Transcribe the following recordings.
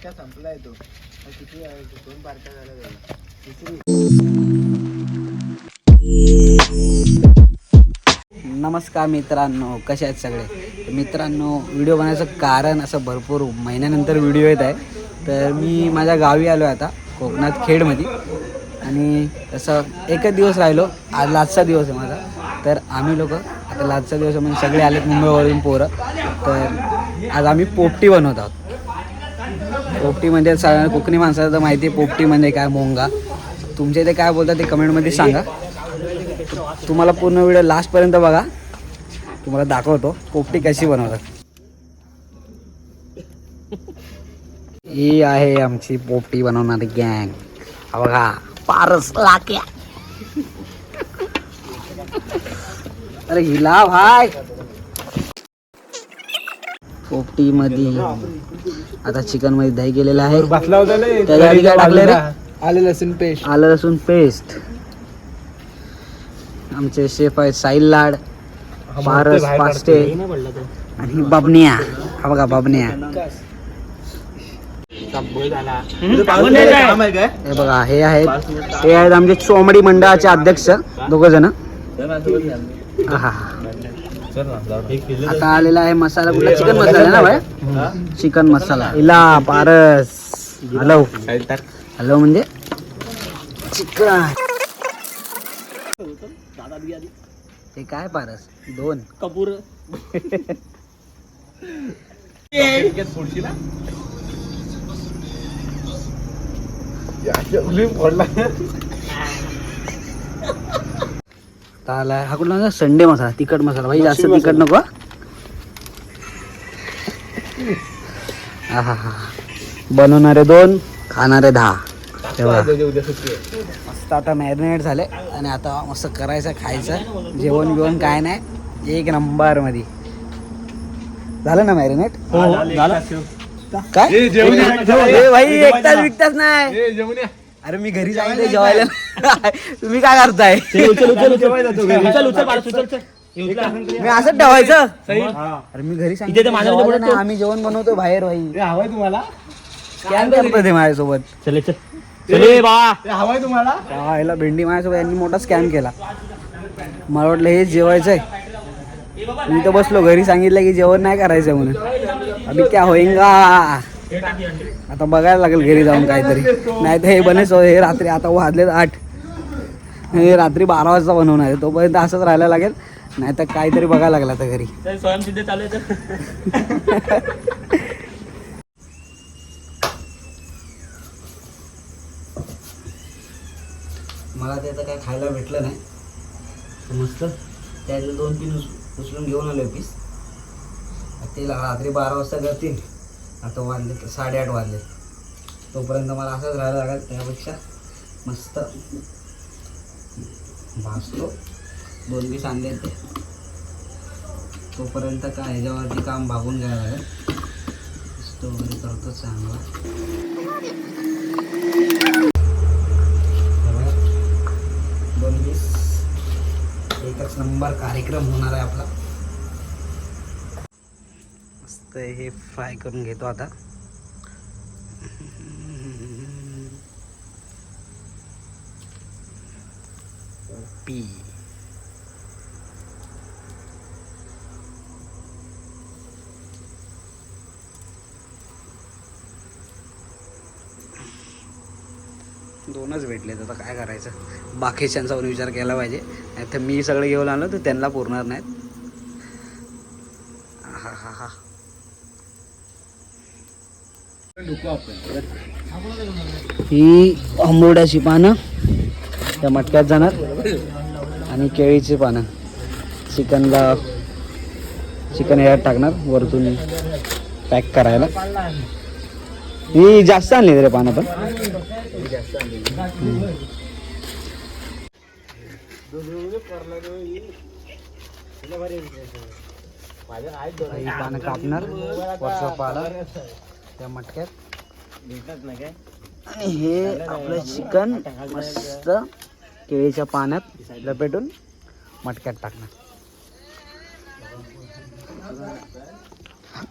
संपलाय तो किती 2 पार्ट्या झाल्या. नमस्कार मित्रांनो, कसे आहेत सगळे मित्रांनो. व्हिडिओ बनवायचं कारण असं भरपूर महिन्यानंतर व्हिडिओ येत आहे. तर मी माझ्या गावी आलो आहे आता कोकणात खेडमध्ये, आणि तसं एकच दिवस राहिलो. आज लास्टचा दिवस आहे माझा. तर आम्ही लोक आता लास्टचा दिवस म्हणजे सगळे आलेत मुंबईवरून पोरं. तर आज आम्ही पोपटी बनवत आहोत. पोपटी म्हणजे कोकणी माणसाला तर माहिती आहे पोपटी म्हणजे काय, मोंगा. तुमच्या इथे काय बोलतात ते कमेंटमध्ये सांगा. तुम्हाला पूर्ण व्हिडिओ लास्टपर्यंत बघा, तुम्हाला दाखवतो पोपटी कशी बनवतात. ही आहे आमची पोपटी बनवणारी गँग. हा बघा, पारस लाक्या. अरे हिला भाई पोपटी मध्ये आता चिकन मध्ये दही केलेलं आहे. त्याच्या आधी काय टाकले रे? आलं लसूण पेस्ट. आमचे शेफ आहेत साहिल लाड, पारस पास्टे आणि बबन्या. हा बघा बबन्या. हे बघा, हे आहेत आमचे चोमडी मंडळाचे अध्यक्ष दोघ जण. आता आलेला आहे मसाला. कुठला चिकन मसाला आहे ना भाई? चिकन मसाला. इला पारस हॅलो हॅलो म्हणजे चिकन. ते काय पारस 2 कपूर. हा कुठला संडे मसाला, तिखट मसाला भाई. जास्त तिखट नको. हा हा हा. बनवणारे 2, खाणारे 10. मस्त आता मॅरिनेट झाले आणि आता मस्त करायचं, खायचं. जेवण बिवण काय नाही, 1 नंबर मध्ये झालं ना मॅरिनेट. काय भाई एकटाच विकताच नाही. अरे मी घरी जायला जेवायला. तुम्ही काय करताय? मी असंच ठेवायचं. अरे मी घरी सांगितलं आम्ही जेवण बनवतो बाहेर. भाई हवाय तुम्हाला? स्कॅन करतो ते माझ्यासोबत. हवाय तुम्हाला? भेंडी माझ्यासोबत यांनी मोठा स्कॅम केला. मला वाटलं हेच जेवायचंय. मी तर बसलो, घरी सांगितलं की जेवण नाही करायचं म्हणून. अभी क्या होईंगा. आता बघायला लागेल घरी जाऊन काहीतरी. नाही तर हे बनेच हे रात्री. आता वाजलेत 8. हे रात्री 12 वाजता बनवणार आहे. तोपर्यंत असंच राहायला लागेल. नाही तर काहीतरी बघायला लागलं आता घरी. स्वयंसिद्ध चालू आहे. मला त्याचं काय खायला भेटलं नाही. मस्त त्यातले 2-3 उचलून घेऊन आलो पीस. ते रात्री 12 वाजता करतील. आता वाजले 8:30 वाजले. तोपर्यंत मला असंच राहायला लागेल. त्यापेक्षा मस्त भाजतो. 2 पीस आणले ते. तोपर्यंत काय ह्याच्यावरती काम भागून घ्यायला लागेल. मस्त वगैरे करतो चांगला. 2 पीस. एकच नंबर कार्यक्रम होणार आहे आपला. मस्त हे फ्राय करून घेतो आता. पी दोनच भेटलेत. आता काय करायचं, बाकीच्यांचा पण विचार केला पाहिजे. नाही तर मी सगळे घेऊन आलो तर त्यांना पुरणार नाहीत. हा हा हा. ही आंबोड्याची पानं त्या मटक्यात जाणार आणि केळीची पानं चिकन यात टाकणार वरतून पॅक करायला. ही जास्त आणली रे पानं पण. पानं कापणार वरचा पाला त्या मटक्यात. आणि हे आपलं चिकन मस्त केळीच्या पाण्यात लपेटून मटक्यात टाकणार.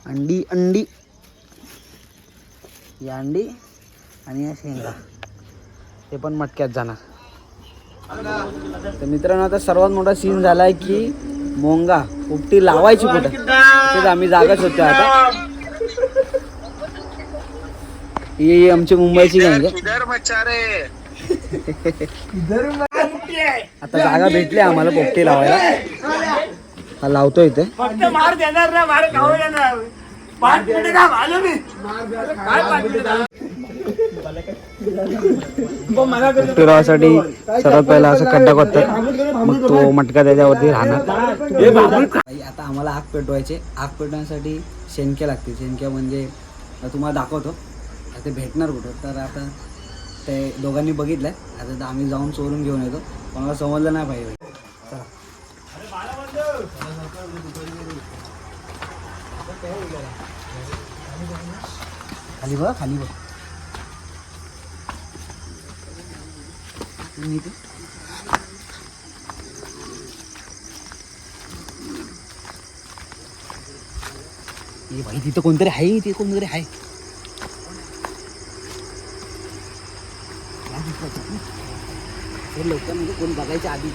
अंडी अंडी या अंडी आणि या शेंगा ते पण मटक्यात जाणार. तर मित्रांनो आता सर्वात मोठा सीन झालाय की मोंगा पोपटी लावायची कुठं तेच आम्ही जागा शोधतो. आता ही आमची मुंबईची गँग आहे. आता जागा भेटली आम्हाला पोपटी लावायला. लावतो इथे. पोपटी लावायसाठी सर्वात पहिला असं खड्डा खोदतात, मग तो मटका त्याच्यावरती राहणार. आता आम्हाला आग पेटवायचे. आग पेटवण्यासाठी शेणक्या लागतील. शेणक्या म्हणजे तुम्हाला दाखवतो ते भेटणार कुठं. तर आता ते दोघांनी बघितलंय. आता आम्ही जाऊन चोरून घेऊन येतो. कोणाला समजलं नाही पाहिजे. चला खाली बघ खाली बघ. हे भाई तिथं कोणतरी आहे. तिथे कोणतरी आहे. लवकर म्हणजे कोण बघायच्या आधी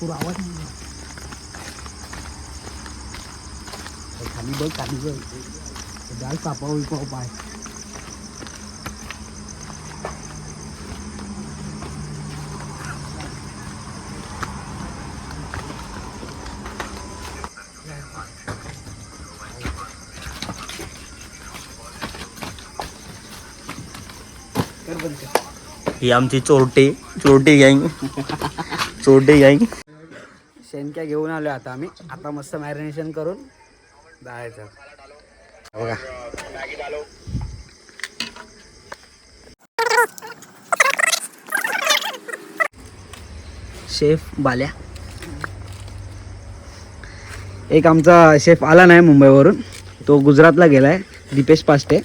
पुरा आवाज नाही. खाली बघ खाली बघ. जाल कापाव विपाव पाय. ही आमची चोरटे गँग. चोरटे गँग. शेणक्या घेऊन आलो आता आम्ही. आता मस्त मॅरिनेशन करून जायचं. बघा शेफ बाल्या. एक आमचा शेफ आला नाही मुंबईवरून, तो गुजरातला गेलाय. दीपेश पास्टे.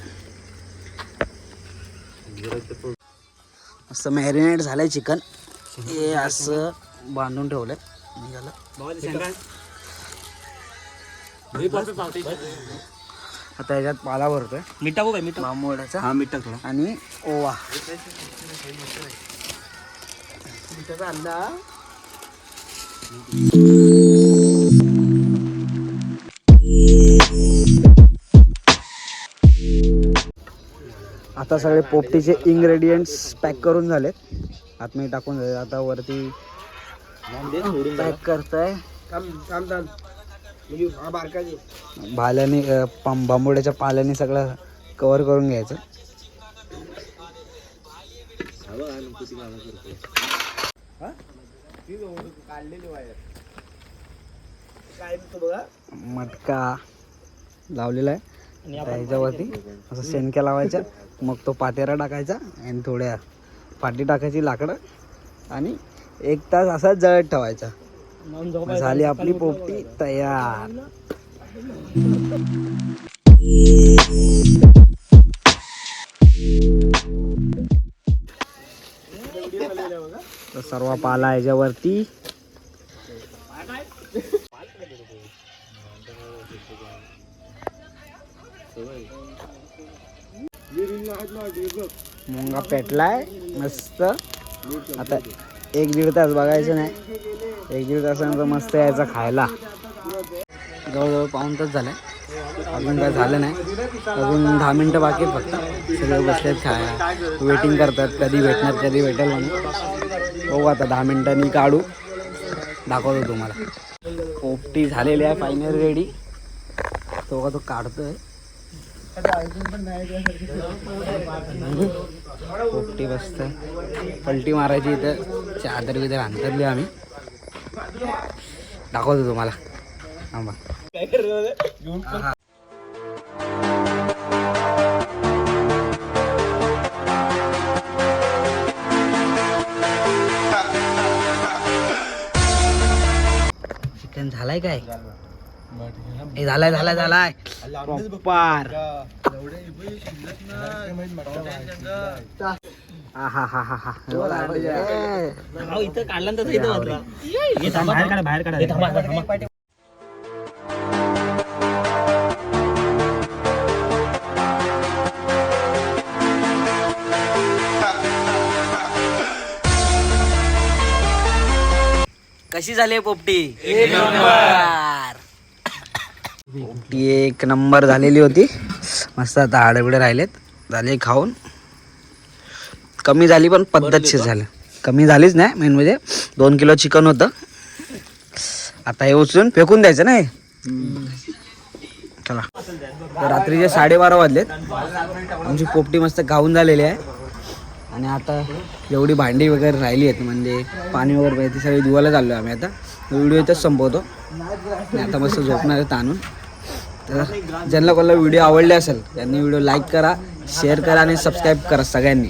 असं मॅरिनेट झालंय चिकन. हे असं बांधून ठेवलंय. आता याच्यात पाला भरतोय. मीठ टाकू काय? मीठ बांबोड्याचा. हा मीठ टाक थोडा. आणि ओवा. मिठाचा अंडा. आता सगळे पोपटीचे इन्ग्रेडियंट्स पॅक करून झालेत. आतमध्ये टाकून झाले. आता वरती पॅक करताय. भाल्याने बांबोड्याच्या पाल्याने सगळं कव्हर करून घ्यायचं. मटका लावलेला आहे. ह्याच्यावरती असं शेणक्या लावायच्या. मग तो पातेरा टाकायचा आणि थोड्या पाटी टाकायची लाकडं आणि 1 तास असा जळत ठेवायचा. झाली आपली पोपटी तयार. तर सर्व पाला याच्यावरती. मुंगा पेटलाय मस्त. आता 1-1.5 तास बघायचं नाही. 1-1.5 तासानंतर मस्त यायचा खायला. जवळजवळ 1 तास झालाय. अजून काय झालं नाही. अजून 10 मिनटं बाकी आहेत फक्त. सगळे बसलेत खायला. वेटिंग करतात कधी भेटणार कधी भेटेल म्हणून. बघू आता 10 मिनिटांनी काढू. दाखवतो तुम्हाला. पोपटी झालेली आहे फायनल रेडी. तो का तो काढतोय. पोपटी बसतंय. पलटी मारायची. इथं चादर बिदर अंतरली आम्ही. दाखवतो तुम्हाला. थांबा. चिकन झालाय काय? हे झालाय झालाय झालाय प्रॉपर. इथं काढला तर बाहेर काढा. कशी झाली पोपटी? एक नंबर. पोपटी एक नंबर झालेली होती. मस्त आता हाडबिडे राहिलेत, झाले खाऊन. कमी झाली पण पद्धतशीर झालं. कमी झालीच नाही, मेन म्हणजे 2 किलो चिकन होतं. आता हे उचलून फेकून द्यायचं नाही. चला, तर रात्रीचे 12:30 वाजलेत. आमची पोपटी मस्त खाऊन झालेली आहे. आणि आता जेवढी भांडी वगैरे राहिली आहेत, म्हणजे पाणी वगैरे पाहिजे, ती सगळी धुवायला चाललो आम्ही. आता व्हिडिओ इथंच संपवतो आणि आता मस्त झोपणार आहे ताणून. तर ज्यांना कोणाला व्हिडिओ आवडले असेल त्यांनी व्हिडिओ लाईक करा, शेअर करा आणि सबस्क्राईब करा सगळ्यांनी.